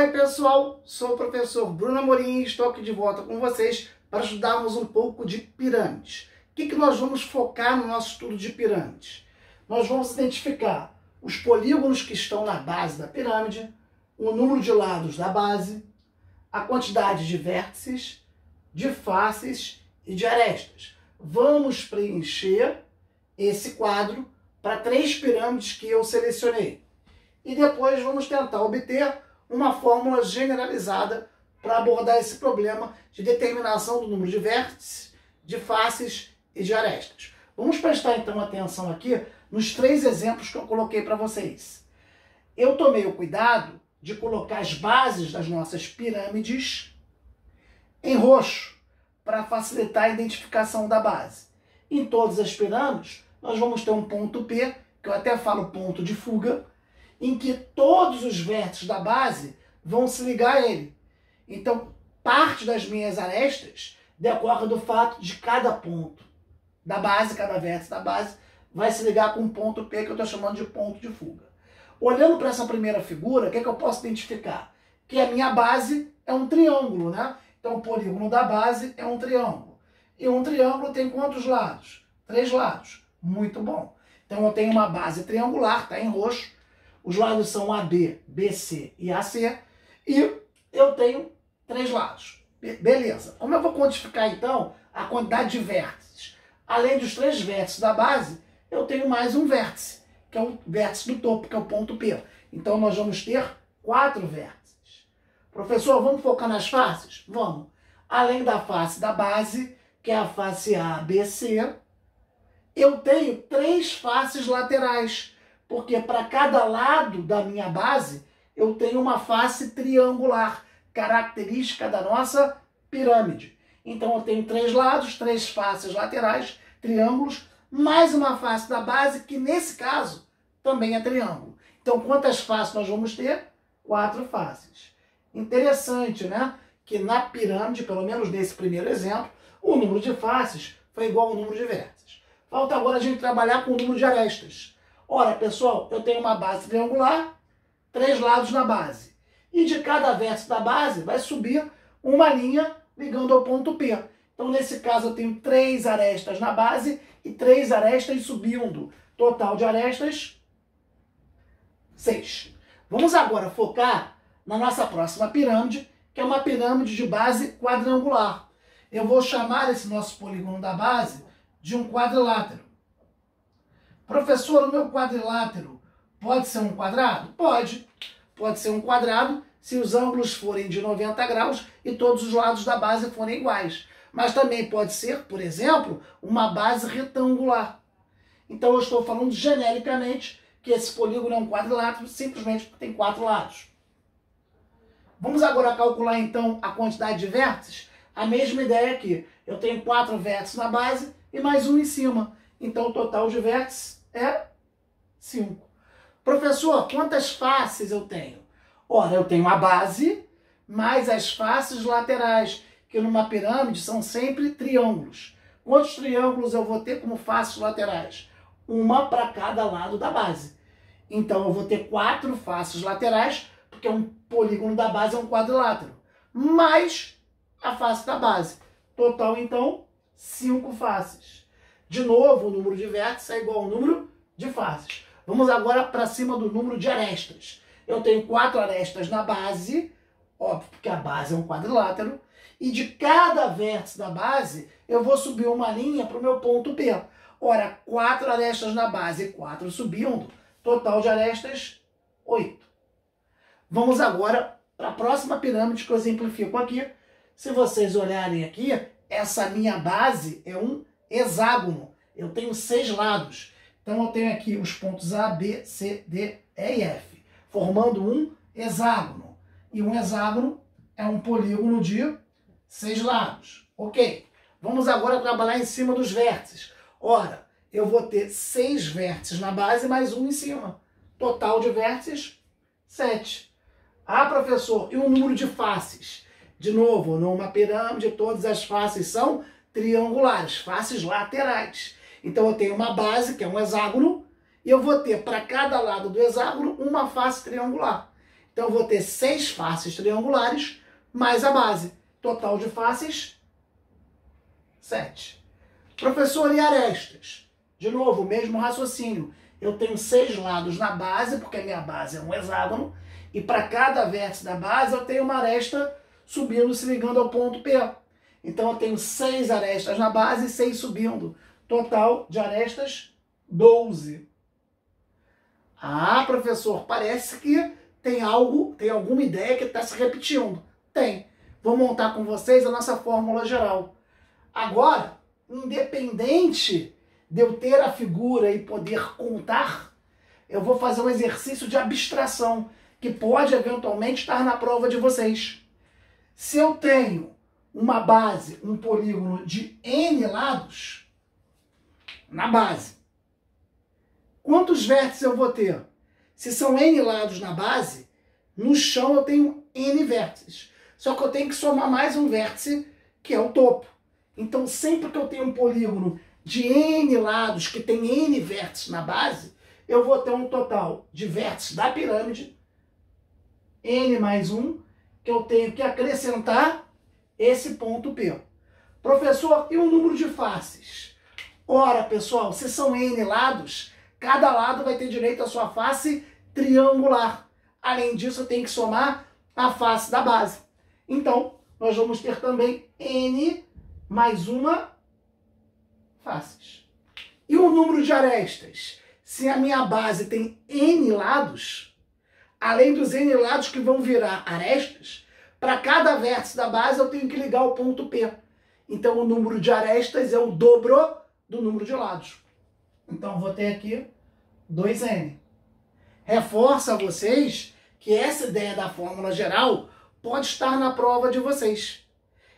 Oi pessoal, sou o professor Bruno Amorim e estou aqui de volta com vocês para estudarmos um pouco de pirâmides. O que nós vamos focar no nosso estudo de pirâmides? Nós vamos identificar os polígonos que estão na base da pirâmide, o número de lados da base, a quantidade de vértices, de faces e de arestas. Vamos preencher esse quadro para 3 pirâmides que eu selecionei. E depois vamos tentar obter uma fórmula generalizada para abordar esse problema de determinação do número de vértices, de faces e de arestas. Vamos prestar então atenção aqui nos 3 exemplos que eu coloquei para vocês. Eu tomei o cuidado de colocar as bases das nossas pirâmides em roxo, para facilitar a identificação da base. Em todas as pirâmides, nós vamos ter um ponto P, que eu até falo ponto de fuga, em que todos os vértices da base vão se ligar a ele. Então, parte das minhas arestas decorre do fato de cada ponto da base, cada vértice da base, vai se ligar com um ponto P, que eu estou chamando de ponto de fuga. Olhando para essa primeira figura, o que eu posso identificar? Que a minha base é um triângulo, né? Então, o polígono da base é um triângulo. E um triângulo tem quantos lados? 3 lados. Muito bom. Então, eu tenho uma base triangular, está em roxo. Os lados são AB, BC e AC. E eu tenho 3 lados. Beleza. Como eu vou quantificar, então, a quantidade de vértices? Além dos 3 vértices da base, eu tenho mais um vértice, que é o vértice do topo, que é o ponto P. Então, nós vamos ter 4 vértices. Professor, vamos focar nas faces? Vamos. Além da face da base, que é a face ABC, eu tenho 3 faces laterais, porque para cada lado da minha base, eu tenho uma face triangular, característica da nossa pirâmide. Então, eu tenho 3 lados, 3 faces laterais, triângulos, mais uma face da base, que nesse caso também é triângulo. Então, quantas faces nós vamos ter? 4 faces. Interessante, né? Que na pirâmide, pelo menos nesse primeiro exemplo, o número de faces foi igual ao número de vértices. Falta agora a gente trabalhar com o número de arestas. Ora, pessoal, eu tenho uma base triangular, 3 lados na base. E de cada vértice da base vai subir uma linha ligando ao ponto P. Então, nesse caso, eu tenho 3 arestas na base e 3 arestas subindo. Total de arestas, 6. Vamos agora focar na nossa próxima pirâmide, que é uma pirâmide de base quadrangular. Eu vou chamar esse nosso polígono da base de um quadrilátero. Professor, o meu quadrilátero pode ser um quadrado? Pode. Pode ser um quadrado se os ângulos forem de 90 graus e todos os lados da base forem iguais. Mas também pode ser, por exemplo, uma base retangular. Então eu estou falando genericamente que esse polígono é um quadrilátero simplesmente porque tem 4 lados. Vamos agora calcular, então, a quantidade de vértices? A mesma ideia aqui. Eu tenho 4 vértices na base e mais um em cima. Então, o total de vértices é 5. Professor, quantas faces eu tenho? Ora, eu tenho a base mais as faces laterais, que numa pirâmide são sempre triângulos. Quantos triângulos eu vou ter como faces laterais? Uma para cada lado da base. Então, eu vou ter 4 faces laterais, porque um polígono da base é um quadrilátero, mais a face da base. Total, então, 5 faces. De novo, o número de vértices é igual ao número de faces. Vamos agora para cima do número de arestas. Eu tenho 4 arestas na base, óbvio, porque a base é um quadrilátero, e de cada vértice da base, eu vou subir uma linha para o meu ponto P. Ora, 4 arestas na base e 4 subindo, total de arestas, 8. Vamos agora para a próxima pirâmide que eu exemplifico aqui. Se vocês olharem aqui, essa minha base é um hexágono. Eu tenho 6 lados. Então, eu tenho aqui os pontos A, B, C, D, E e F, formando um hexágono. E um hexágono é um polígono de 6 lados. Ok. Vamos agora trabalhar em cima dos vértices. Ora, eu vou ter 6 vértices na base mais um em cima. Total de vértices, 7. Ah, professor, e o número de faces? De novo, numa pirâmide, todas as faces são triangulares, faces laterais. Então, eu tenho uma base, que é um hexágono, e eu vou ter para cada lado do hexágono uma face triangular. Então, eu vou ter 6 faces triangulares mais a base. Total de faces, 7. Professor, e arestas? De novo, o mesmo raciocínio. Eu tenho 6 lados na base, porque a minha base é um hexágono, e para cada vértice da base eu tenho uma aresta subindo, se ligando ao ponto P. Então eu tenho 6 arestas na base e 6 subindo. Total de arestas, 12. Ah, professor, parece que tem alguma ideia que está se repetindo. Tem. Vou montar com vocês a nossa fórmula geral. Agora, independente de eu ter a figura e poder contar, eu vou fazer um exercício de abstração, que pode eventualmente estar na prova de vocês. Se eu tenho uma base, um polígono de N lados, na base, quantos vértices eu vou ter? Se são N lados na base, no chão eu tenho N vértices. Só que eu tenho que somar mais um vértice, que é o topo. Então, sempre que eu tenho um polígono de N lados, que tem N vértices na base, eu vou ter um total de vértices da pirâmide, N mais 1, que eu tenho que acrescentar esse ponto P. Professor, e o número de faces? Ora, pessoal, se são N lados, cada lado vai ter direito à sua face triangular. Além disso, eu tenho que somar a face da base. Então, nós vamos ter também N mais uma faces. E o número de arestas? Se a minha base tem N lados, além dos N lados que vão virar arestas, para cada vértice da base eu tenho que ligar o ponto P. Então o número de arestas é o dobro do número de lados. Então eu vou ter aqui 2N. Reforça a vocês que essa ideia da fórmula geral pode estar na prova de vocês.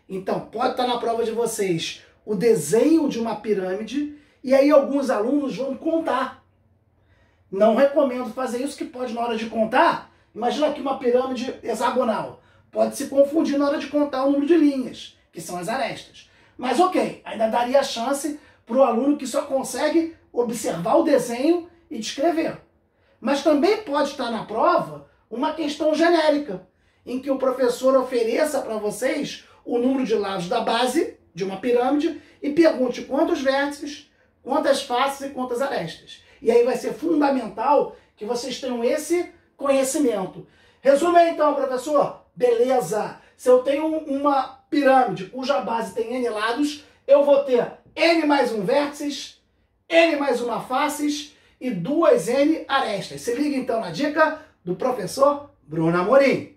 Então, pode estar na prova de vocês o desenho de uma pirâmide e aí alguns alunos vão contar. Não recomendo fazer isso, que pode, na hora de contar, imagina aqui uma pirâmide hexagonal. Pode se confundir na hora de contar o número de linhas, que são as arestas. Mas ok, ainda daria chance para o aluno que só consegue observar o desenho e descrever. Mas também pode estar na prova uma questão genérica, em que o professor ofereça para vocês o número de lados da base de uma pirâmide e pergunte quantos vértices, quantas faces e quantas arestas. E aí vai ser fundamental que vocês tenham esse conhecimento. Resume aí então, professor. Beleza. Se eu tenho uma pirâmide cuja base tem N lados, eu vou ter N mais um vértices, N mais uma faces e 2N arestas. Se liga então na dica do professor Bruno Amorim.